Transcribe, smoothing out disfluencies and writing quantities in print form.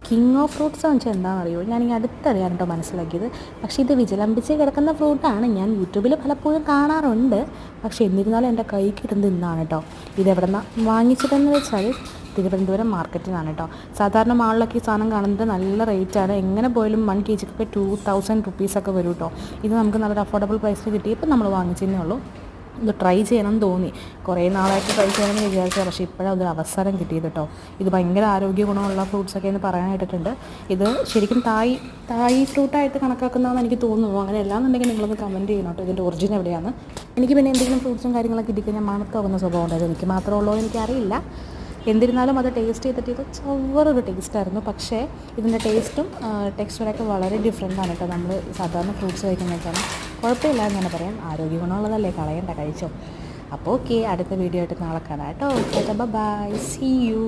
King of fruits എന്ന് വെച്ചാൽ എന്താണെന്ന് അറിയുമോ? ഞാനിങ്ങനെ അടുത്തറിയാണ് കേട്ടോ മനസ്സിലാക്കിയത്. പക്ഷേ ഇത് വിജലംബിച്ച് കിടക്കുന്ന ഫ്രൂട്ടാണ്. ഞാൻ യൂട്യൂബിൽ പലപ്പോഴും കാണാറുണ്ട്. പക്ഷേ എന്നിരുന്നാലും എൻ്റെ കൈ കിട്ടുന്നത് ഇന്നാണ് കേട്ടോ. ഇതെവിടെ നിന്നാണ് വാങ്ങിച്ചതെന്ന് വെച്ചാൽ തിരുവനന്തപുരം മാർക്കറ്റിൽ നിന്നാണ് കേട്ടോ. സാധാരണ മാളിലൊക്കെ ഈ സാധനം കാണുന്നത് നല്ല റേറ്റാണ്. എങ്ങനെ പോയാലും 1 kgക്കൊക്കെ 2000 റുപ്പീസൊക്കെ വരും കേട്ടോ. ഇത് നമുക്ക് നല്ലൊരു അഫോർഡബിൾ പ്രൈസിൽ കിട്ടിയപ്പോൾ നമ്മൾ വാങ്ങിച്ചതന്നെ ഉള്ളൂ. ഇത് ട്രൈ ചെയ്യണമെന്ന് തോന്നി. കുറേ നാളായിട്ട് ട്രൈ ചെയ്യണമെന്ന് വിചാരിച്ചത്. പക്ഷേ ഇപ്പോഴാണ് ഒരു അവസരം കിട്ടിയത് കേട്ടോ. ഇത് ഭയങ്കര ആരോഗ്യ ഗുണമുള്ള ഫ്രൂട്ട്സൊക്കെ എന്ന് പറയാനായിട്ടുണ്ട്. ഇത് ശരിക്കും തായ് ഫ്രൂട്ടായിട്ട് കണക്കാക്കുന്നതെന്ന് എനിക്ക് തോന്നുന്നു. അങ്ങനെ എല്ലാന്നുണ്ടെങ്കിൽ നിങ്ങളൊന്ന് കമൻറ്റ് ചെയ്യണം കേട്ടോ, ഇതിൻ്റെ ഒറിജിൻ എവിടെയാണ്. എനിക്ക് പിന്നെ എന്തെങ്കിലും ഫ്രൂട്ട്സും കാര്യങ്ങളൊക്കെ കിട്ടിക്കഴിഞ്ഞാൽ മണക്കാവുന്ന സ്വഭാവം ഉണ്ടായത് എനിക്ക് മാത്രമേ ഉള്ളൂ എന്ന് എനിക്കറിയില്ല. എന്നിരുന്നാലും അത് ടേസ്റ്റ് ചെയ്തിട്ട് ഇത് ചവറൊരു ടേസ്റ്റായിരുന്നു. പക്ഷേ ഇതിൻ്റെ ടേസ്റ്റും ടെക്സ്ചറൊക്കെ വളരെ ഡിഫറെൻ്റാണ് കേട്ടോ. നമ്മൾ സാധാരണ ഫ്രൂട്ട്സ് കഴിക്കുന്നതൊക്കെയാണ്. കുഴപ്പമില്ല എന്ന് തന്നെ പറയാം. ആരോഗ്യ ഗുണമുള്ളതല്ലേ, കളയണ്ട, കഴിച്ചോ. അപ്പോൾ ഓക്കെ, അടുത്ത വീഡിയോ ആയിട്ട് നാളെ കാണാം കേട്ടോ. Bye, see U.